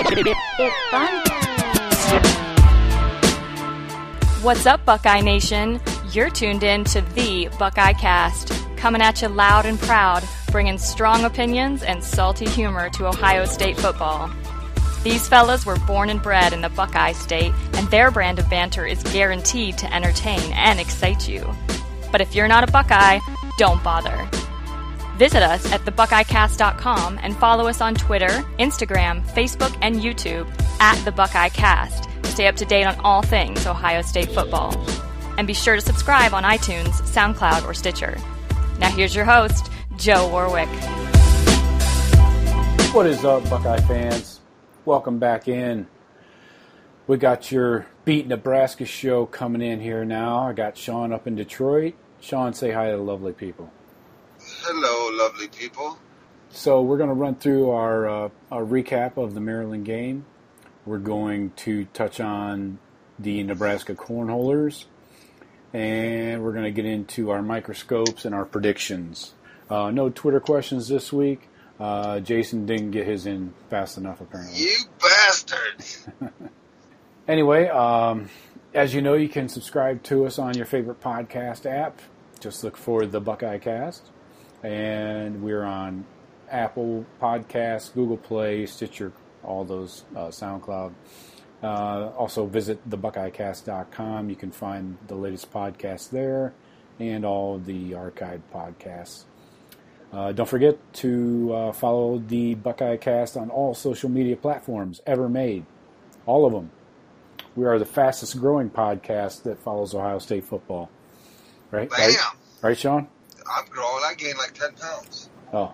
It's fun. What's up, Buckeye Nation? You're tuned in to the Buckeye Cast, coming at you loud and proud, bringing strong opinions and salty humor to Ohio State football. These fellas were born and bred in the Buckeye State, and their brand of banter is guaranteed to entertain and excite you. But if you're not a Buckeye, don't bother. Visit us at thebuckeyecast.com and follow us on Twitter, Instagram, Facebook, and YouTube at The Buckeye Cast to stay up to date on all things Ohio State football. And be sure to subscribe on iTunes, SoundCloud, or Stitcher. Now here's your host, Joe Warwick. What is up, Buckeye fans? Welcome back in. We got your Beat Nebraska show coming in here now. I got Shawn up in Detroit. Shawn, say hi to the lovely people. Hello, lovely people. So we're going to run through our recap of the Maryland game. We're going to touch on the Nebraska cornholers, and we're going to get into our microscopes and our predictions. No Twitter questions this week. Jason didn't get his in fast enough, apparently. You bastard! Anyway, as you know, you can subscribe to us on your favorite podcast app. Just look for the Buckeye Cast. And we're on Apple Podcasts, Google Play, Stitcher, all those, SoundCloud. Also visit thebuckeyecast.com. You can find the latest podcasts there and all the archived podcasts. Don't forget to follow the Buckeye Cast on all social media platforms ever made. All of them. We are the fastest growing podcast that follows Ohio State football. Right? Bam! Right, Shawn? I'm growing. I gained like 10 pounds. Oh.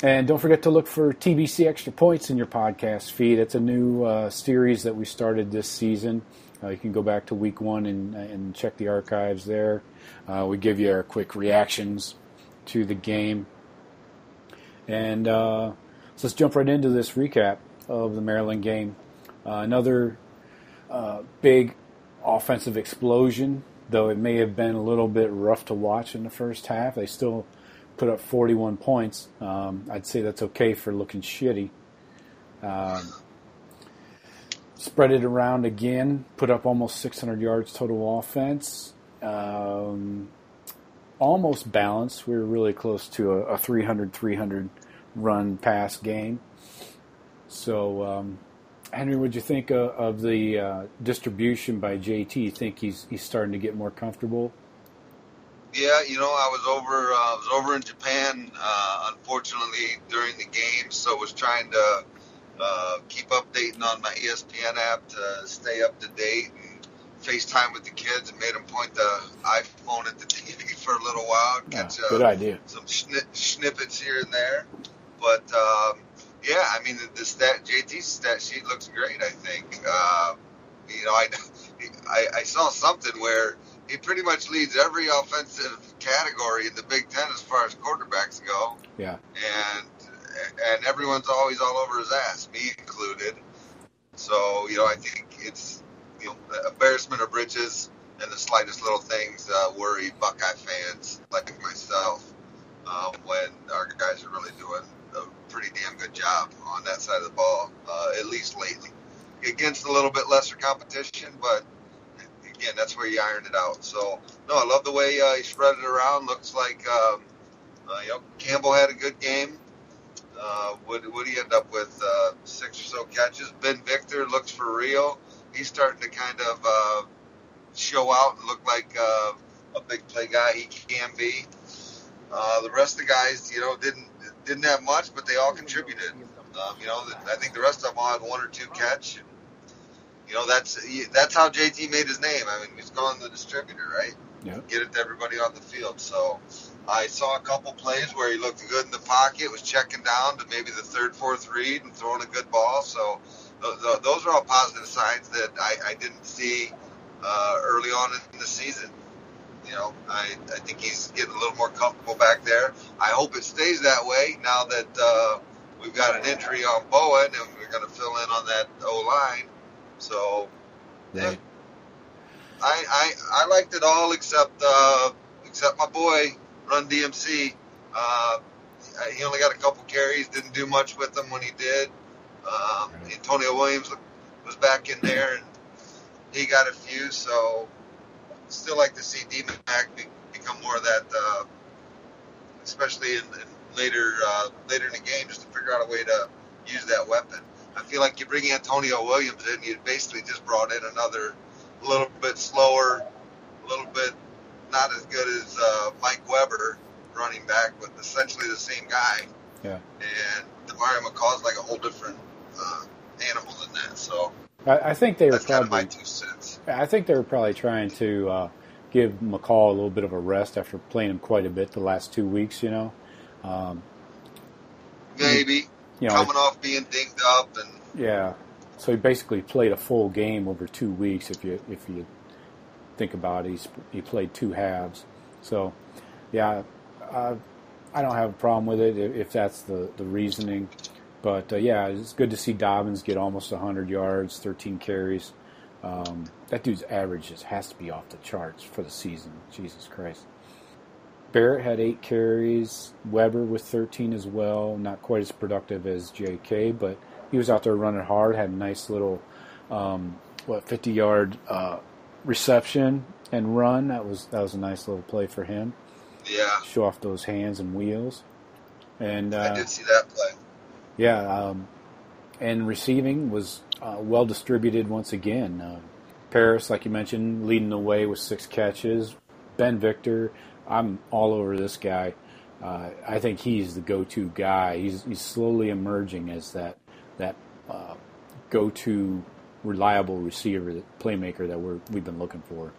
And don't forget to look for TBC Extra Points in your podcast feed. It's a new series that we started this season. You can go back to week one and check the archives there. We give you our quick reactions to the game. And so let's jump right into this recap of the Maryland game. Another big offensive explosion, though it may have been a little bit rough to watch in the first half. They still put up 41 points. I'd say that's okay for looking shitty. Spread it around again, put up almost 600 yards total offense. Almost balanced. We were really close to a 300 run pass game. So, Henry, what'd you think of the distribution by JT? You think he's starting to get more comfortable? Yeah, I was over in Japan, unfortunately, during the game, so was trying to keep updating on my ESPN app to stay up to date and FaceTime with the kids and made them point the iPhone at the TV for a little while. Catch, good idea. Some snippets here and there. But, yeah, I mean, JT's stat sheet looks great, I think. I saw something where he pretty much leads every offensive category in the Big Ten as far as quarterbacks go. Yeah. And everyone's always all over his ass, me included. So, I think it's, embarrassment of riches and the slightest little things worry Buckeye fans like myself when our guys are really doing a pretty damn good job on that side of the ball, at least lately. Against a little bit lesser competition, but again, that's where you iron it out. So, no, I love the way he spread it around. Looks like, Campbell had a good game. What did he end up with? 6 or so catches. Ben Victor looks for real. He's starting to kind of show out and look like a big play guy he can be. The rest of the guys, didn't have much, but they all contributed. I think the rest of them all had 1 or 2 catch. That's how JT made his name. I mean, he's calling the distributor, right? Yeah. Get it to everybody on the field. So I saw a couple plays where he looked good in the pocket, was checking down to maybe the 3rd, 4th read and throwing a good ball. So those are all positive signs that I didn't see early on in the season. I think he's getting a little more comfortable back there. I hope it stays that way now that we've got an injury on Bowen and we're going to fill in on that O-line. So, right. I liked it all except my boy, Run DMC. He only got a couple carries, didn't do much with them when he did. Antonio Williams was back in there, and he got a few. So still like to see D-Mac become more of that, especially in later in the game, just to figure out a way to use that weapon. I feel like you bring Antonio Williams in, you basically just brought in another a little bit slower, a little bit not as good as Mike Weber running back, but essentially the same guy. Yeah. And Demario McCall's like a whole different animal than that. So I think they were that's kind of probably my 2 cents. I think they were probably trying to give McCall a little bit of a rest after playing him quite a bit the last 2 weeks. Maybe coming off being dinged up and yeah. So he basically played a full game over 2 weeks. If you think about it, he played 2 halves. So yeah, I don't have a problem with it if that's the reasoning. But yeah, it's good to see Dobbins get almost 100 yards, 13 carries. That dude's average just has to be off the charts for the season. Jesus Christ. Barrett had 8 carries. Weber with 13 as well. Not quite as productive as J.K., but he was out there running hard. Had a nice little, 50-yard reception and run. That was a nice little play for him. Yeah. Show off those hands and wheels. And I did see that play. Yeah, and receiving was well distributed once again. Paris, like you mentioned, leading the way with 6 catches. Ben Victor, I'm all over this guy. I think he's the go-to guy. He's slowly emerging as that go-to reliable receiver, playmaker that we've been looking for.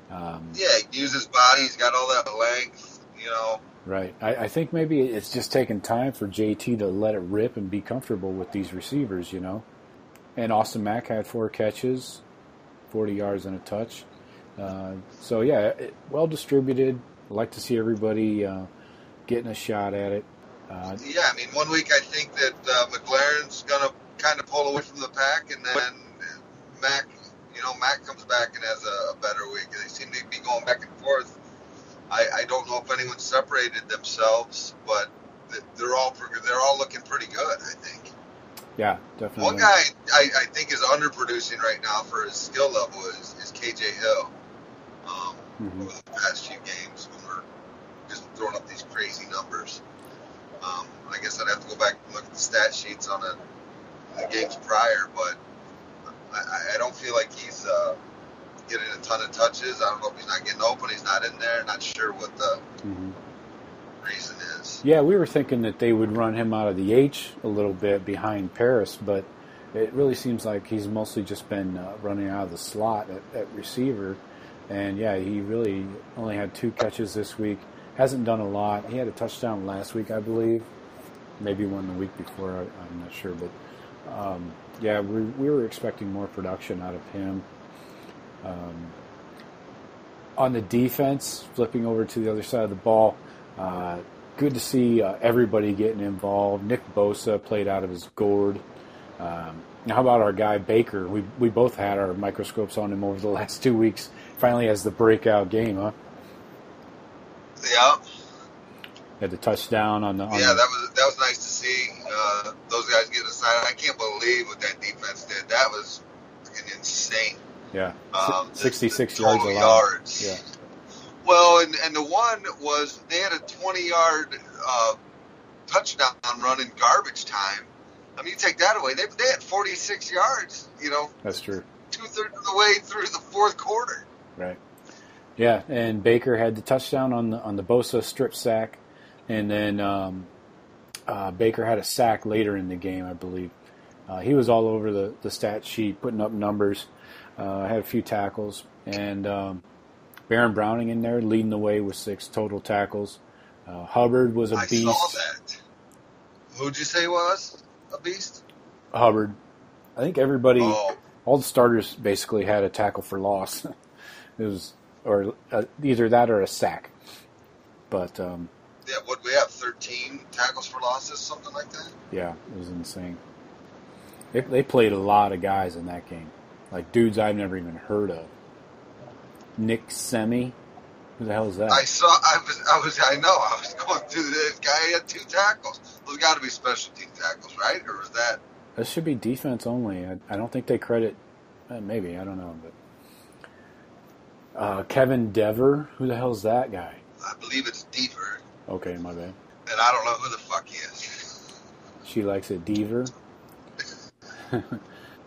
Yeah, he uses his body. He's got all that length, Right. I think maybe it's just taking time for JT to let it rip and be comfortable with these receivers, And Austin Mack had 4 catches, 40 yards and a touch. So, yeah, well distributed. I like to see everybody getting a shot at it. Yeah, 1 week I think that McLaren's going to kind of pull away from the pack, and then Mack comes back and has a better week. They seem to be going back and forth. I don't know if anyone separated themselves, but they're all looking pretty good, I think. Yeah, definitely. One guy I think is underproducing right now for his skill level is KJ Hill. Over the past few games when we're just throwing up these crazy numbers. I guess I'd have to go back and look at the stat sheets on the games prior, but I don't feel like he's getting a ton of touches. I don't know if he's not getting open, he's not in there. Not sure what the reason is. Yeah, we were thinking that they would run him out of the H a little bit behind Paris, but it really seems like he's mostly just been running out of the slot at receiver. And, yeah, he really only had 2 catches this week. Hasn't done a lot. He had a touchdown last week, I believe. Maybe one the week before. I'm not sure. But, yeah, we were expecting more production out of him. On the defense, flipping over to the other side of the ball, good to see everybody getting involved. Nick Bosa played out of his gourd. Now, how about our guy Baker? We both had our microscopes on him over the last 2 weeks. Finally has the breakout game, huh? Yeah. Had the touchdown on the. Yeah, that was nice to see. Those guys getting assigned. I can't believe what that defense did. That was freaking insane. Yeah. 66 total yards. Yeah. Well, and the one was they had a 20-yard touchdown run in garbage time. You take that away. They had 46 yards. That's true. 2/3 of the way through the fourth quarter. Right. Yeah, and Baker had the touchdown on the Bosa strip sack, and then Baker had a sack later in the game, I believe. He was all over the stat sheet, putting up numbers. Had a few tackles, and Baron Browning in there leading the way with 6 total tackles. Hubbard was a beast. I saw that. Who'd you say was a beast? Hubbard. I think everybody, all the starters basically had a tackle for loss. It was either that or a sack. But yeah, what we have 13 tackles for losses, something like that. Yeah, it was insane. They played a lot of guys in that game, like dudes I've never even heard of. Nick Semi, who the hell is that? I was going through this guy. He had 2 tackles. Those got to be special team tackles, right? Or was that This should be defense only. I don't think they credit. Maybe, I don't know. But Kevin Dever, who the hell's that guy? I believe it's Deaver. Okay, my bad. And I don't know who the fuck he is. She likes it, Deaver.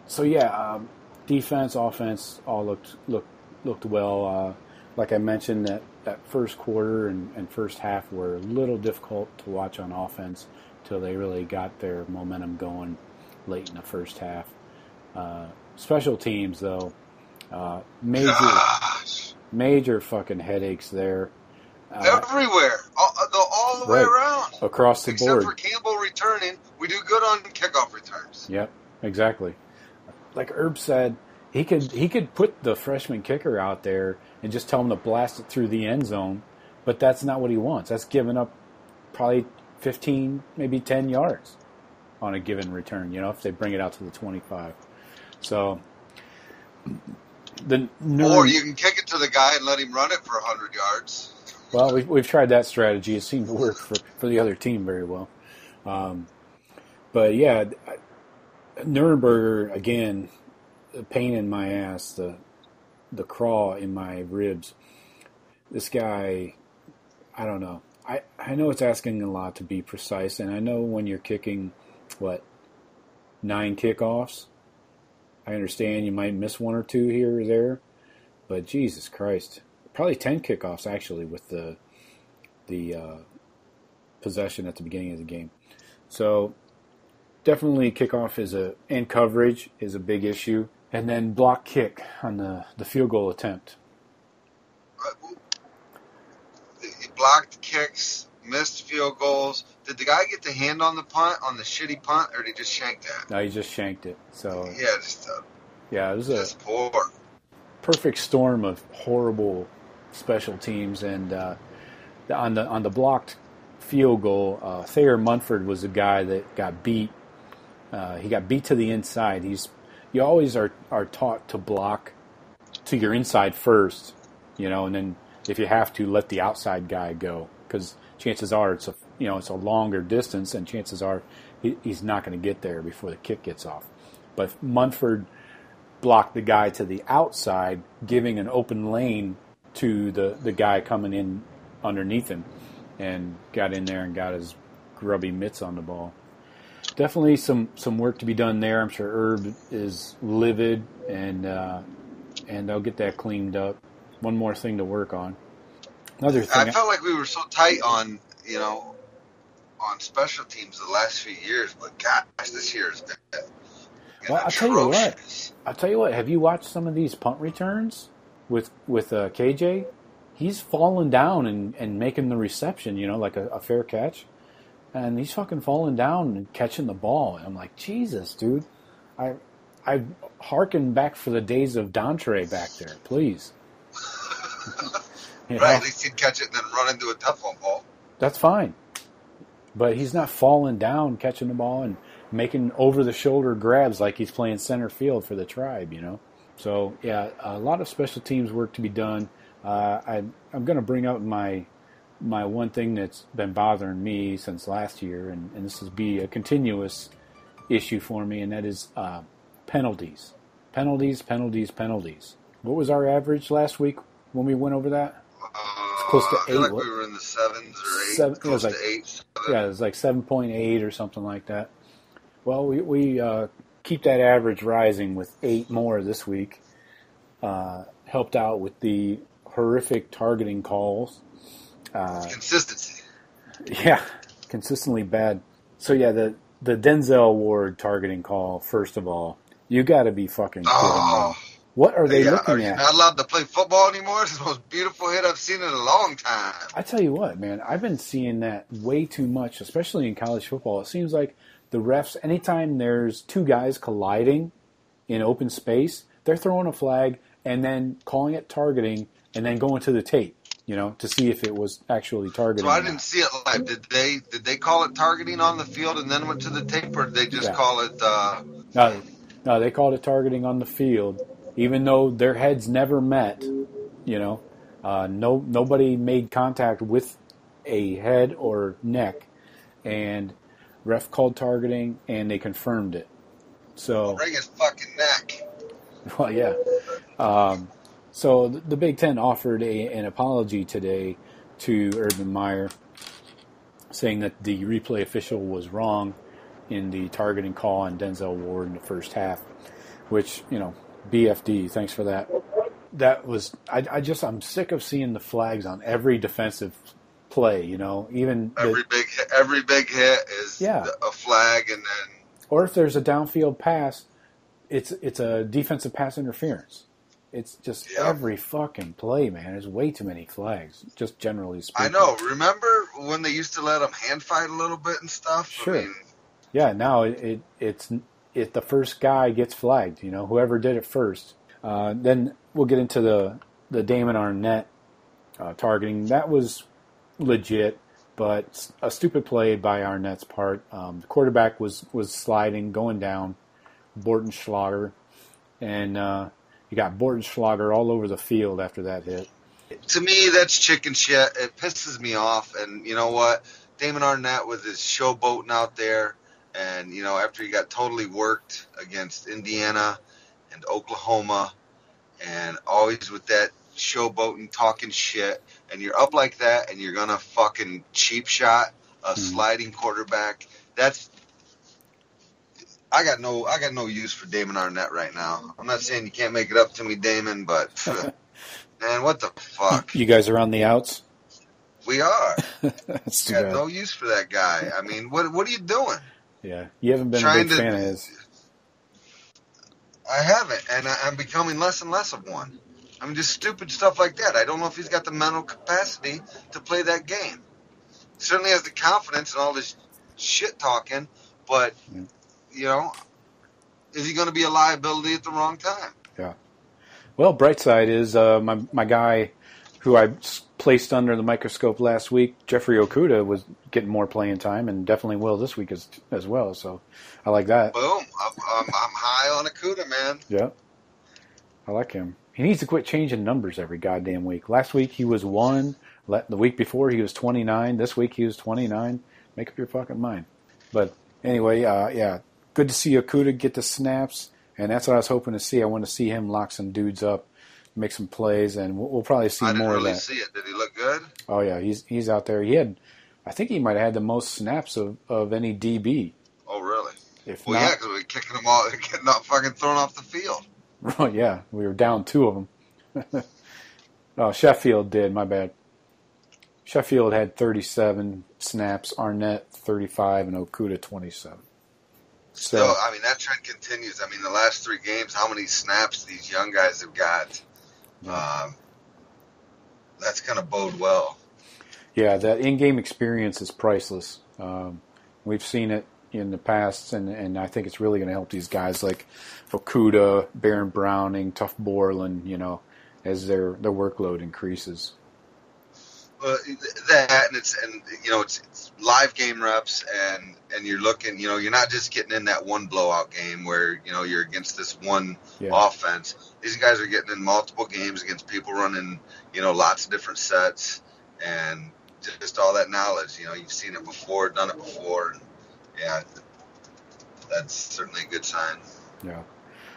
So yeah, defense, offense, all looked well. Like I mentioned, that first quarter and first half were a little difficult to watch on offense till they really got their momentum going late in the first half. Special teams, though, major fucking headaches there. Everywhere, all the way around, across the board. Except for Campbell returning, we do good on kickoff returns. Yep, exactly. Like Herb said, he could put the freshman kicker out there and just tell him to blast it through the end zone, but that's not what he wants. That's giving up probably 15, maybe 10 yards on a given return, if they bring it out to the 25. So or you can kick it to the guy and let him run it for 100 yards. Well, we've tried that strategy. It seemed to work for the other team very well. But yeah, Nuremberger, again, the pain in my ass, the craw in my ribs. This guy, I don't know. I know it's asking a lot to be precise, and I know when you're kicking, 9 kickoffs, I understand you might miss one or two here or there, but Jesus Christ. Probably 10 kickoffs, actually, with the possession at the beginning of the game. So definitely kickoff and coverage is a big issue. And then block kick on the field goal attempt. Blocked kicks, missed field goals. Did the guy get the hand on the punt, on the shitty punt, or did he just shank that? No, he just shanked it. So it was just poor. Perfect storm of horrible special teams. And on the blocked field goal, Thayer Munford was the guy that got beat. He got beat to the inside. You always are taught to block to your inside first, and then if you have to, let the outside guy go, because chances are it's a longer distance, and chances are he's not going to get there before the kick gets off. But Munford blocked the guy to the outside, giving an open lane to the guy coming in underneath him, and got in there and got his grubby mitts on the ball. Definitely some work to be done there. I'm sure Herb is livid, and they'll get that cleaned up. One more thing to work on. Another thing. I felt like we were so tight on special teams the last few years, but gosh, this year has been. Well, I'll tell you what. Have you watched some of these punt returns with KJ? He's falling down and making the reception, like a fair catch. And he's fucking falling down and catching the ball. And I'm like, Jesus, dude. I hearken back for the days of Dontre back there, please. Right, at least he'd catch it and then run into a tough one ball. That's fine. But he's not falling down, catching the ball, and making over-the-shoulder grabs like he's playing center field for the Tribe, So, yeah, a lot of special teams work to be done. I'm going to bring up my one thing that's been bothering me since last year, and this will be a continuous issue for me, and that is penalties. Penalties. What was our average last week when we went over that? It's close to 8. I feel like we were in the 7s or 8, close to 8. Yeah, it was like 7.8 or something like that. Well, we keep that average rising with 8 more this week. Helped out with the horrific targeting calls. Consistency. Yeah, consistently bad. So yeah, the Denzel Ward targeting call, first of all, you got to be fucking kidding me. What are they looking at? Are you not allowed to play football anymore? It's the most beautiful hit I've seen in a long time. I tell you what, man, I've been seeing that way too much, especially in college football. It seems like the refs, anytime there's two guys colliding in open space, they're throwing a flag and then calling it targeting and then going to the tape, to see if it was actually targeting. So I didn't see it live. Did they call it targeting on the field and then went to the tape, or did they just call it? No, they called it targeting on the field, even though their heads never met. Nobody made contact with a head or neck, and ref called targeting, and they confirmed it. So break his fucking neck. Well, yeah. So the Big Ten offered an apology today to Urban Meyer, saying that the replay official was wrong in the targeting call on Denzel Ward in the first half, which, BFD, thanks for that. That was, I'm sick of seeing the flags on every defensive play, even every big hit is a flag, and then, or if there's a downfield pass, it's a defensive pass interference. It's just every fucking play, man. There's way too many flags, just generally speaking. I know. Remember when they used to let them hand fight a little bit and stuff? Sure. Yeah, now it's the first guy gets flagged, whoever did it first. Then we'll get into the Damon Arnett targeting. That was legit, but a stupid play by Arnett's part. The quarterback was sliding, going down, Bortenschlager, and you got Bortenschlager all over the field after that hit. To me, that's chicken shit. It pisses me off. And you know what? Damon Arnett with his showboating out there, and after he got totally worked against Indiana and Oklahoma, and always with that showboating, talking shit, and you're up like that, and you're gonna fucking cheap shot a sliding quarterback. I got no use for Damon Arnett right now. I'm not saying you can't make it up to me, Damon, but man, what the fuck? You guys are on the outs? We are. That's too got bad. no use for that guy. I mean, what are you doing? Yeah, you haven't been a big fan of his. I haven't, and I'm becoming less and less of one. I mean, just stupid stuff like that. I don't know if he's got the mental capacity to play that game. Certainly has the confidence and all this shit talking, but is he going to be a liability at the wrong time? Yeah. Well, bright side is my guy who I placed under the microscope last week, Jeffrey Okudah, was getting more playing time and definitely will this week as well. So I like that. Boom. I'm high on Okudah, man. Yeah. I like him. He needs to quit changing numbers every goddamn week. Last week he was 1. The week before he was 29. This week he was 29. Make up your fucking mind. But anyway, good to see Okudah get the snaps, and that's what I was hoping to see. I want to see him lock some dudes up, make some plays, and we'll probably see more of that. I didn't really see it. Did he look good? Oh, yeah, he's out there. I think he might have had the most snaps of any DB. Oh, really? Yeah, because we were kicking them all, getting fucking thrown off the field. Oh, yeah, we were down 2 of them. Oh, Sheffield did, my bad. Sheffield had 37 snaps, Arnett 35, and Okudah 27. So, I mean, that trend continues. I mean, the last 3 games, how many snaps these young guys have got, that's going to bode well. Yeah, that in-game experience is priceless. We've seen it in the past, and I think it's really going to help these guys like Okudah, Baron Browning, Tuff Borland, as their workload increases. That, and it's live game reps, and you're looking, you're not just getting in that one blowout game where, you're against this one offense. These guys are getting in multiple games against people running, lots of different sets, and just all that knowledge. You've seen it before, done it before. And, yeah, that's certainly a good sign. Yeah.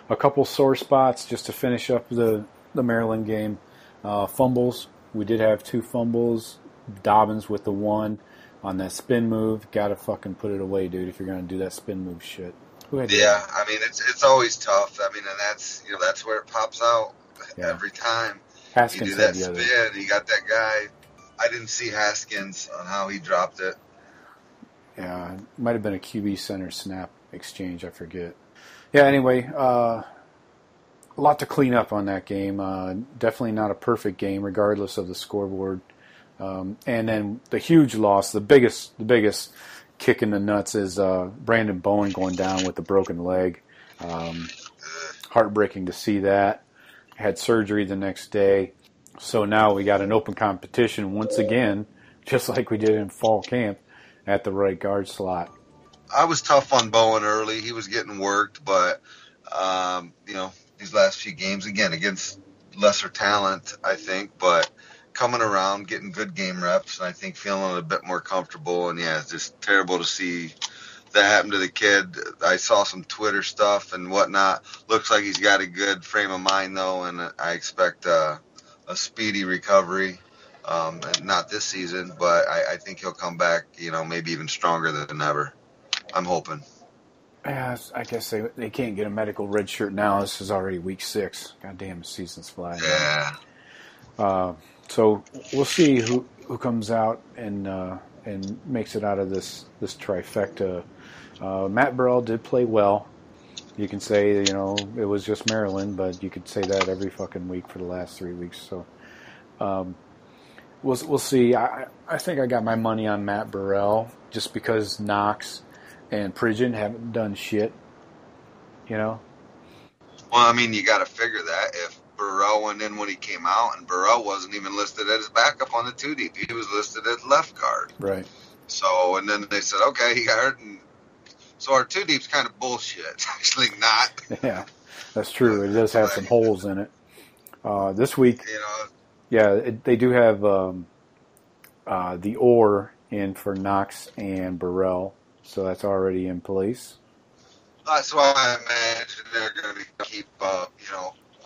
A couple sore spots just to finish up the Maryland game. Fumbles. We did have 2 fumbles. Dobbins with the 1 on that spin move. Got to fucking put it away, dude, if you're going to do that spin move shit. I mean, it's always tough. I mean, and that's where it pops out every time. Haskins you do that spin, you got that guy. I didn't see Haskins on how he dropped it. Yeah, it might have been a QB center snap exchange. I forget. Yeah, anyway, a lot to clean up on that game. Definitely not a perfect game, regardless of the scoreboard. And then the huge loss, the biggest kick in the nuts is Brandon Bowen going down with a broken leg. Heartbreaking to see that. Had surgery the next day. So now we got an open competition once again, just like we did in fall camp, at the right guard slot. I was tough on Bowen early. He was getting worked, but, these last few games, again, against lesser talent, I think, but coming around, getting good game reps, and I think feeling a bit more comfortable. And, yeah, it's just terrible to see that happened to the kid. I saw some Twitter stuff and whatnot. Looks like he's got a good frame of mind, though, and I expect a speedy recovery. And not this season, but I think he'll come back, maybe even stronger than ever. I'm hoping. Yeah, I guess they can't get a medical red shirt now. This is already week 6. Goddamn, the season's flying. Yeah. So we'll see who comes out and makes it out of this trifecta. Matt Burrell did play well. You can say, it was just Maryland, but you could say that every fucking week for the last 3 weeks. So we'll see. I think I got my money on Matt Burrell just because Knox and Pridgeon haven't done shit, Well, I mean, you got to figure that if Burrell went in when he came out, and Burrell wasn't even listed as backup on the 2 deep. He was listed as left guard. Right. So, and then they said, okay, he got hurt. And so our 2 deep's kind of bullshit. It's actually not. Yeah, that's true. It does have some holes in it. This week, they do have the Orr in for Knox and Burrell. So that's already in place. That's why I imagine they're going to keep up.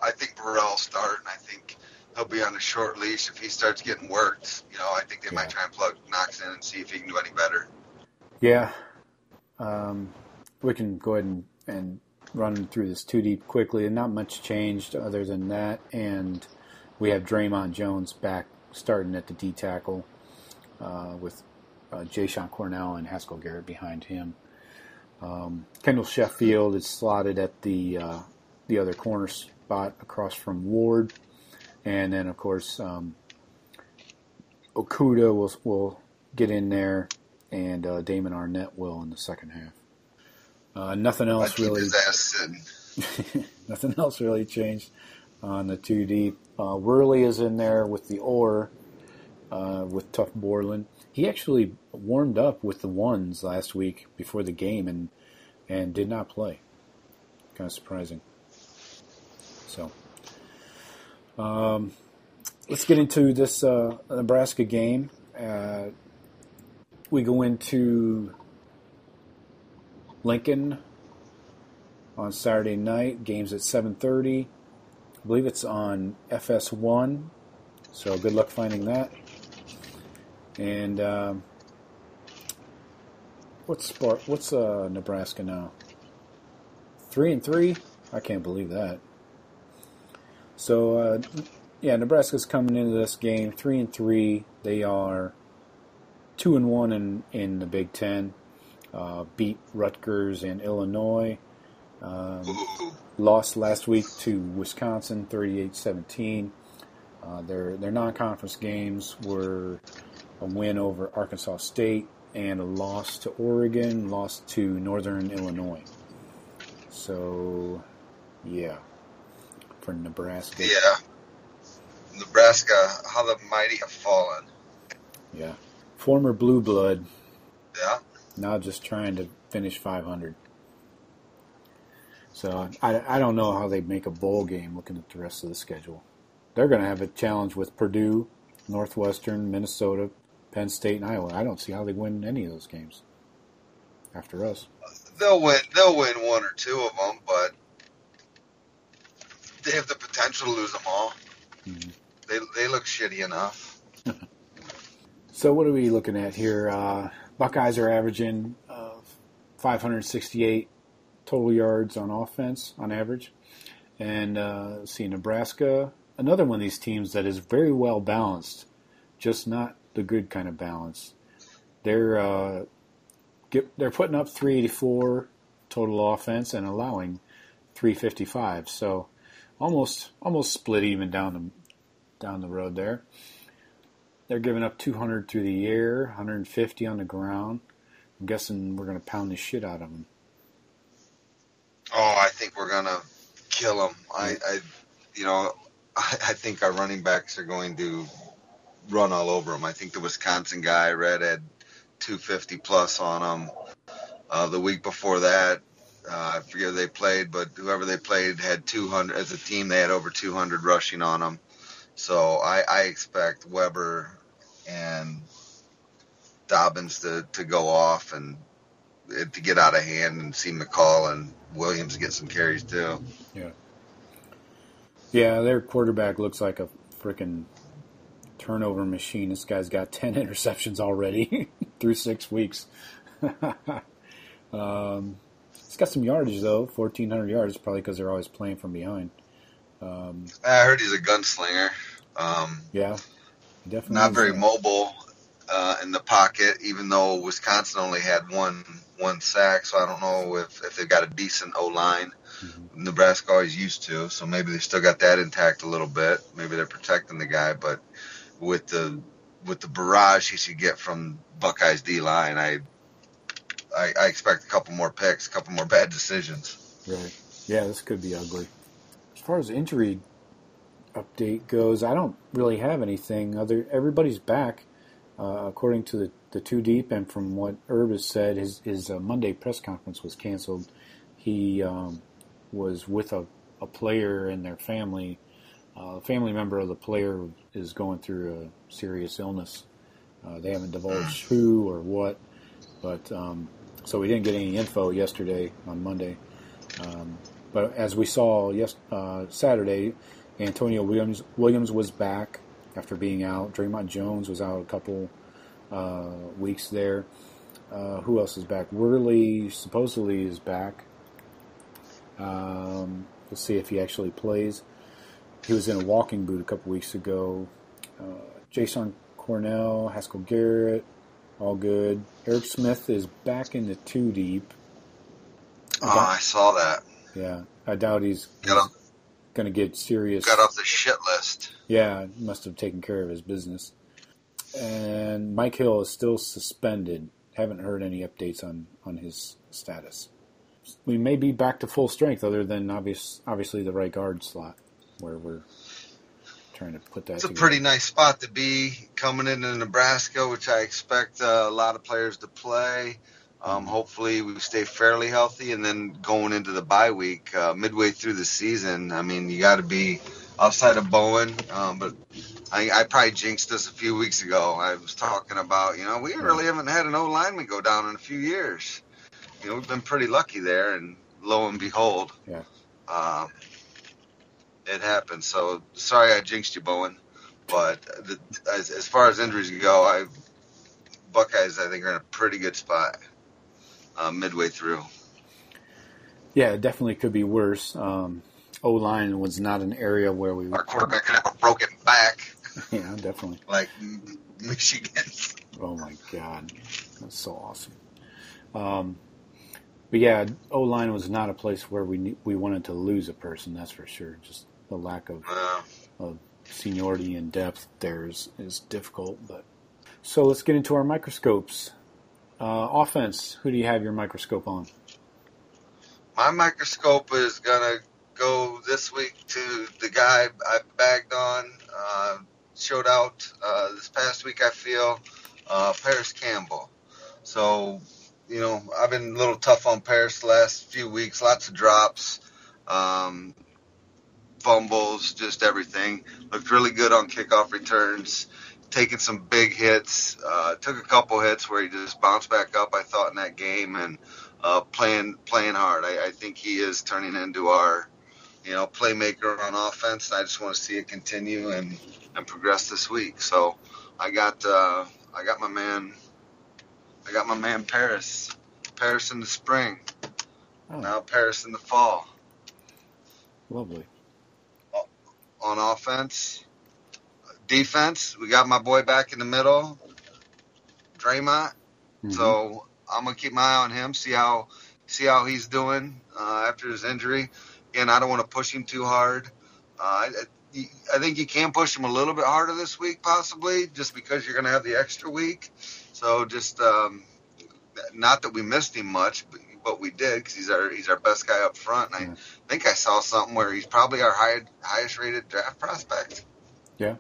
I think Burrell start, and I think he'll be on a short leash if he starts getting worked. I think they might try and plug Knox in and see if he can do any better. Yeah. We can go ahead and run through this 2 deep quickly. And not much changed other than that. And we have Draymond Jones back starting at the D tackle with Jay-Sean Cornell and Haskell Garrett behind him. Kendall Sheffield is slotted at the other corner spot across from Ward. And then, of course, Okuda will get in there, and Damon Arnett will in the second half. Nothing else really. Nothing else really changed on the 2 deep. Worley is in there with the Orr, with Tough Borland. He actually warmed up with the ones last week before the game and did not play. Kind of surprising. So, let's get into this Nebraska game. We go into Lincoln on Saturday night. Game's at 7:30. I believe it's on FS1. So good luck finding that. And what's Nebraska now? 3-3? I can't believe that. So Nebraska's coming into this game 3-3. They are 2-1 in the Big Ten. Beat Rutgers and Illinois. Lost last week to Wisconsin 38-17. Their non-conference games were a win over Arkansas State and a loss to Oregon, lost to Northern Illinois. So, yeah, for Nebraska. Yeah. Nebraska, how the mighty have fallen. Yeah. Former blue blood. Yeah. Now just trying to finish 500. So, I don't know how they make a bowl game looking at the rest of the schedule. They're going to have a challenge with Purdue, Northwestern, Minnesota, Penn State, and Iowa. I don't see how they win any of those games after us. They'll win 1 or 2 of them, but they have the potential to lose them all. Mm-hmm. They look shitty enough. So what are we looking at here? Buckeyes are averaging 568 total yards on offense on average. And see, Nebraska, another one of these teams that is very well balanced, just not the good kind of balance. They're putting up 384 total offense and allowing 355. So almost split even down the road there. They're giving up 200 through the air, 150 on the ground. I'm guessing we're going to pound the shit out of them. Oh, I think we're going to kill them. I think our running backs are going to run all over them. I think the Wisconsin guy, Red, had 250 plus on them. The week before that, I forget who they played, but whoever they played had 200. As a team, they had over 200 rushing on them. So I expect Weber and Dobbins to go off and it to get out of hand and see McCall and Williams get some carries too. Yeah. Yeah, their quarterback looks like a freaking turnover machine. This guy's got 10 interceptions already through 6 weeks. He's got some yardage, though, 1,400 yards, probably because they're always playing from behind. I heard he's a gunslinger. Yeah, definitely. Not very mobile in the pocket, even though Wisconsin only had one sack, so I don't know if they've got a decent O-line. Mm-hmm. Nebraska always used to, so maybe they still got that intact a little bit. Maybe they're protecting the guy, but with the barrage he should get from Buckeyes D-line, I expect a couple more picks, a couple more bad decisions. Right. Yeah, this could be ugly. As far as injury update goes, I don't really have anything. Everybody's back, according to the two deep, and from what Herb has said, his Monday press conference was canceled. He was with a player and their family. A family member of the player is going through a serious illness. They haven't divulged who or what, but so we didn't get any info yesterday on Monday. But as we saw Saturday, Antonio Williams was back after being out. Draymond Jones was out a couple weeks there. Who else is back? Worley supposedly is back. We'll see if he actually plays. He was in a walking boot a couple weeks ago. Jason Cornell, Haskell Garrett, all good. Eric Smith is back in the two deep. I saw that. Yeah, I doubt he's going to get serious. Got off the shit list. Yeah, must have taken care of his business. And Mike Hill is still suspended. Haven't heard any updates on his status. We may be back to full strength, other than obviously the right guard slot, where we're trying to put that It's together. A pretty nice spot to be coming into Nebraska, which I expect a lot of players to play. Hopefully we stay fairly healthy, and then going into the bye week, midway through the season, I mean, you got to be outside of Bowen. But I probably jinxed this a few weeks ago. I was talking about, we really haven't had an O-lineman go down in a few years. We've been pretty lucky there, and lo and behold, it happened. So sorry I jinxed you, Bowen. But as far as injuries go, Buckeyes, I think, are in a pretty good spot midway through. Yeah, it definitely could be worse. O-line was not an area where our quarterback could have a broken back. Yeah, definitely. Like Michigan. Oh, my God. That's so awesome. But, yeah, O-line was not a place where we wanted to lose a person, that's for sure. Just the lack of seniority and depth there is difficult. But so let's get into our microscopes. Offense, who do you have your microscope on? My microscope is going to go this week to the guy I bagged on, showed out this past week, I feel, Paris Campbell. So, I've been a little tough on Paris the last few weeks, lots of drops, fumbles, just everything. Looked really good on kickoff returns, taking some big hits, took a couple hits where he just bounced back up, I thought, in that game, and playing hard. I think he is turning into our, playmaker on offense. I just want to see it continue and progress this week. So I got my man Paris in the spring. Now Paris in the fall. Lovely. On offense. Defense, we got my boy back in the middle, Draymond. Mm-hmm. So I'm gonna keep my eye on him, see how he's doing after his injury. Again, I don't want to push him too hard. I think you can push him a little bit harder this week, possibly, just because you're gonna have the extra week. So just not that we missed him much, but we did, because he's our best guy up front. And I think I saw something where he's probably our highest rated draft prospect. Yeah.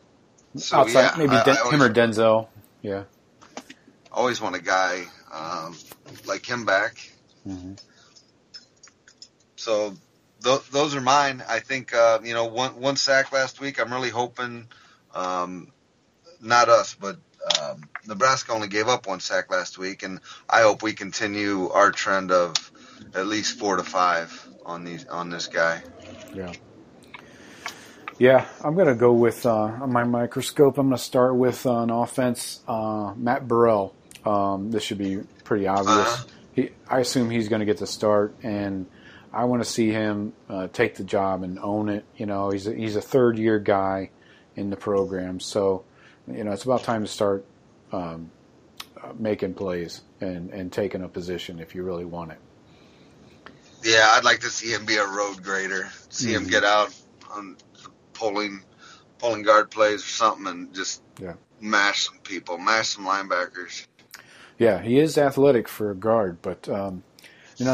So, outside, maybe him or Denzel. Yeah. Always want a guy like him back. Mm-hmm. So those are mine. I think one sack last week. I'm really hoping, not us, but Nebraska only gave up 1 sack last week, and I hope we continue our trend of at least 4 to 5 on this guy. Yeah. Yeah, I'm going to go with on my microscope. I'm going to start with on offense, Matt Burrell. This should be pretty obvious. I assume he's going to get the start, and I want to see him take the job and own it. You know, he's a third-year guy in the program, so you know it's about time to start making plays and taking a position if you really want it. Yeah, I'd like to see him be a road grader. See him get out on pulling guard plays or something and just mash some people, mash some linebackers. Yeah, he is athletic for a guard, but on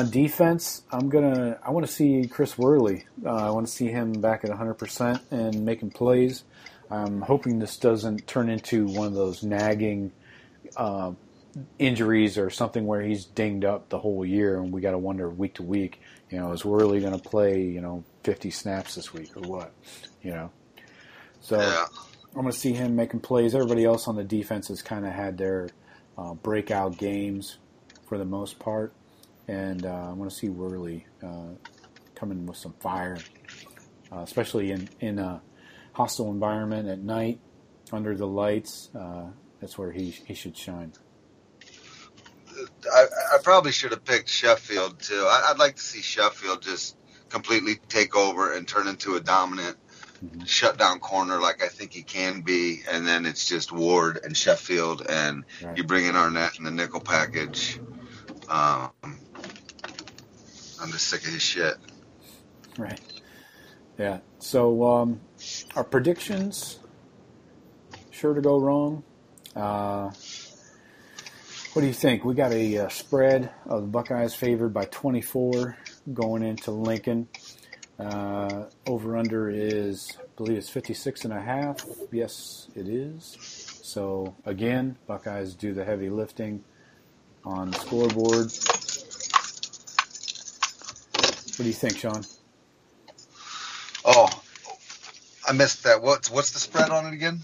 defense, I want to see Chris Worley. I want to see him back at 100% and making plays. I'm hoping this doesn't turn into one of those nagging injuries or something where he's dinged up the whole year and we got to wonder week to week, you know, is Worley going to play, 50 snaps this week or what, So I'm going to see him making plays. Everybody else on the defense has kind of had their breakout games for the most part, and I want to see Worley coming with some fire, especially in a hostile environment at night under the lights. That's where he should shine. I probably should have picked Sheffield too. I'd like to see Sheffield just completely take over and turn into a dominant shutdown corner like I think he can be, and then it's just Ward and Sheffield, and you bring in Arnett in the nickel package. I'm just sick of his shit. Right. Yeah. So our predictions sure to go wrong. What do you think? We got a spread of the Buckeyes favored by 24 going into Lincoln. Over-under is, I believe it's 56.5. Yes, it is. So, again, Buckeyes do the heavy lifting on the scoreboard. What do you think, Shawn? Oh, I missed that. What's the spread on it again?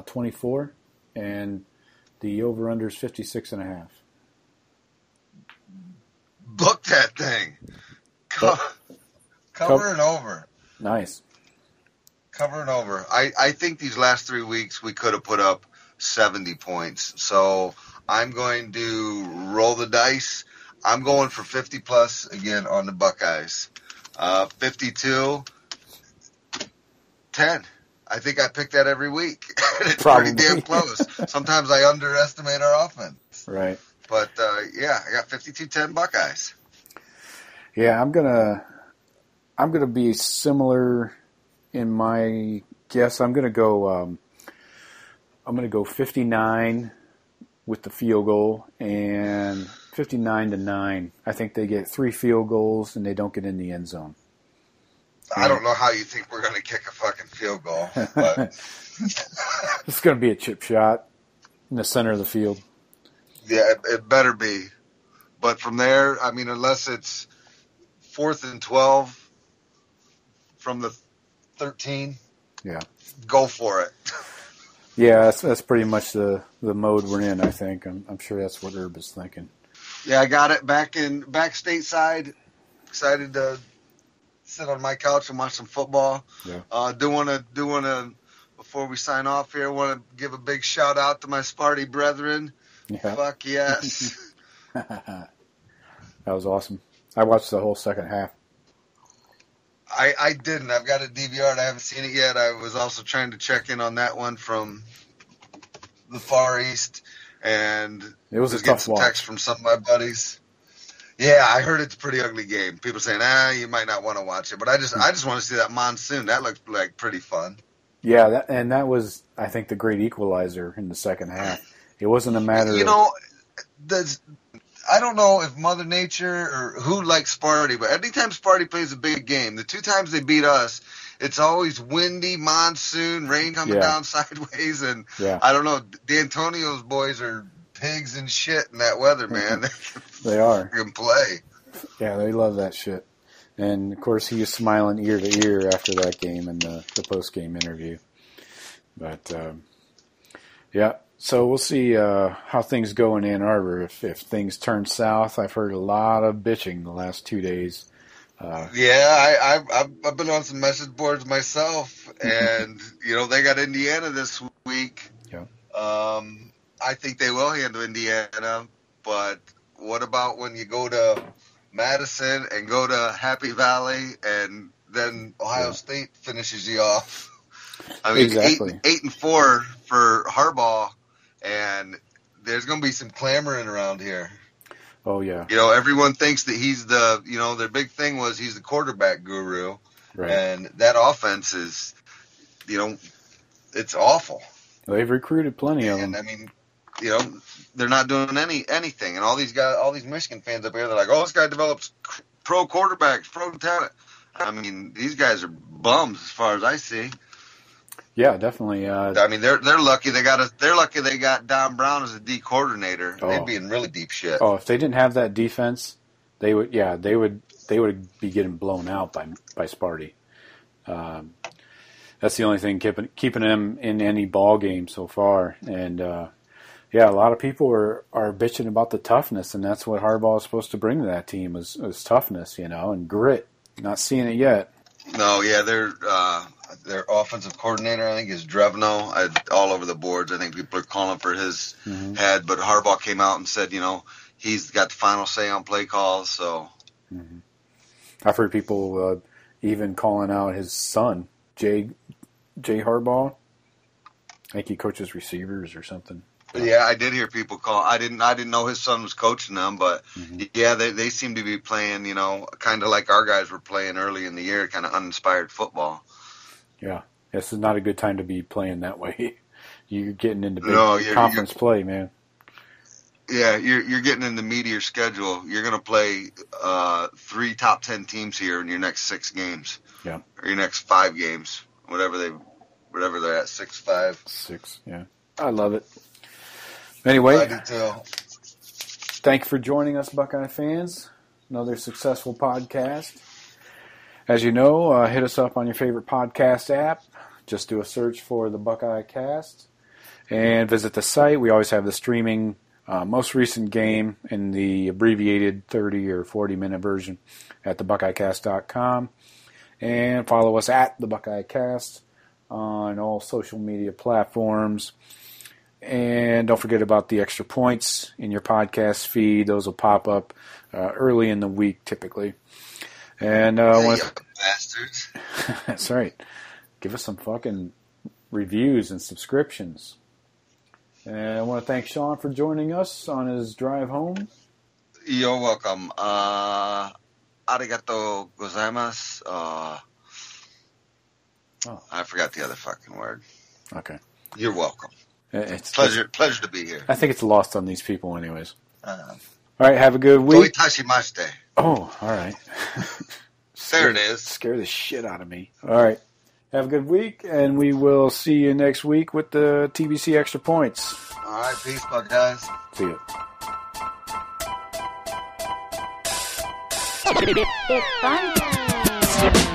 24, and the over-under is 56.5. Book that thing. Cover and over. Nice. Cover and over. I think these last 3 weeks we could have put up 70 points. So I'm going to roll the dice. I'm going for 50 plus again on the Buckeyes. 52-10. I think I pick that every week. It's Probably. Pretty damn close. Sometimes I underestimate our offense. Right. But, I got 52-10 Buckeyes. Yeah, I'm gonna be similar in my guess. I'm gonna go 59 with the field goal and 59-9. I think they get 3 field goals and they don't get in the end zone. I don't know how you think we're gonna kick a fucking field goal, but it's gonna be a chip shot in the center of the field. Yeah, it better be. But from there, I mean, unless it's 4th and 12 from the 13, go for it. Yeah, that's pretty much the mode we're in, I think. I'm sure that's what Herb is thinking. Yeah, I got it back stateside. Excited to sit on my couch and watch some football. Yeah. Do want to before we sign off here, want to give a big shout out to my Sparty brethren. Yeah. Fuck yes. That was awesome. I watched the whole second half. I didn't. I've got a DVR. I haven't seen it yet. I was also trying to check in on that one from the Far East, and it was a tough watch. Text from some of my buddies. Yeah, I heard it's a pretty ugly game. People saying, you might not want to watch it, but I just want to see that monsoon. That looked like pretty fun. Yeah, that was, I think, the great equalizer in the second half. It wasn't a matter I don't know if Mother Nature or who likes Sparty, but anytime Sparty plays a big game, the 2 times they beat us, it's always windy, monsoon, rain coming down sideways, and I don't know, D'Antonio's boys are pigs and shit in that weather, man. They are. They can play. Yeah, they love that shit. And, of course, he was smiling ear to ear after that game in the post-game interview. But, So we'll see how things go in Ann Arbor. If things turn south, I've heard a lot of bitching the last 2 days. Yeah, I've been on some message boards myself, and they got Indiana this week. Yeah. I think they will handle Indiana, but what about when you go to Madison and go to Happy Valley, and then Ohio State finishes you off? I mean, exactly. 8-4 for Harbaugh, and there's going to be some clamoring around here. Oh, yeah. Everyone thinks that he's their big thing was he's the quarterback guru. Right. And that offense is, it's awful. They've recruited plenty of them. And I mean, they're not doing anything. And all these guys, all these Michigan fans up here, they're like, oh, this guy develops pro quarterbacks, pro talent. I mean, these guys are bums as far as I see. Yeah, definitely. I mean, they're lucky they got Don Brown as a D coordinator. Oh. They'd be in really deep shit. Oh, if they didn't have that defense, they would be getting blown out by Sparty. That's the only thing keeping them in any ball game so far. And a lot of people are bitching about the toughness, and that's what Harbaugh is supposed to bring to that team is toughness, and grit. Not seeing it yet. No, yeah, their offensive coordinator, I think, is Drevno. All over the boards, I think people are calling for his head. But Harbaugh came out and said, he's got the final say on play calls. So, I've heard people even calling out his son, Jay Harbaugh. I think he coaches receivers or something. Yeah, I did hear people call. I didn't know his son was coaching them, but they seem to be playing, kind of like our guys were playing early in the year, kind of uninspired football. Yeah, this is not a good time to be playing that way. You're getting into big conference play, man. Yeah, you're getting in the meat of your schedule. You're going to play 3 top 10 teams here in your next 6 games. Yeah, or your next 5 games, whatever they're at, 6-5. 6, yeah. I love it. Anyway, I do too. Thank you for joining us, Buckeye fans. Another successful podcast. As you know, hit us up on your favorite podcast app. Just do a search for the Buckeye Cast and visit the site. We always have the streaming most recent game in the abbreviated 30 or 40-minute version at thebuckeyecast.com. And follow us at the Buckeye Cast on all social media platforms. And don't forget about the extra points in your podcast feed. Those will pop up early in the week, typically. And bastards. That's right. Give us some fucking reviews and subscriptions. And I want to thank Shawn for joining us on his drive home. You're welcome. Arigato gozaimasu. I forgot the other fucking word. Okay. You're welcome. It's pleasure to be here. I think it's lost on these people anyways. All right, have a good week. Toitashimashite. Oh, all right. There it is. Scare the shit out of me. All right. Have a good week, and we will see you next week with the TBC Extra Points. All right, peace, guys. See you. It's fun time.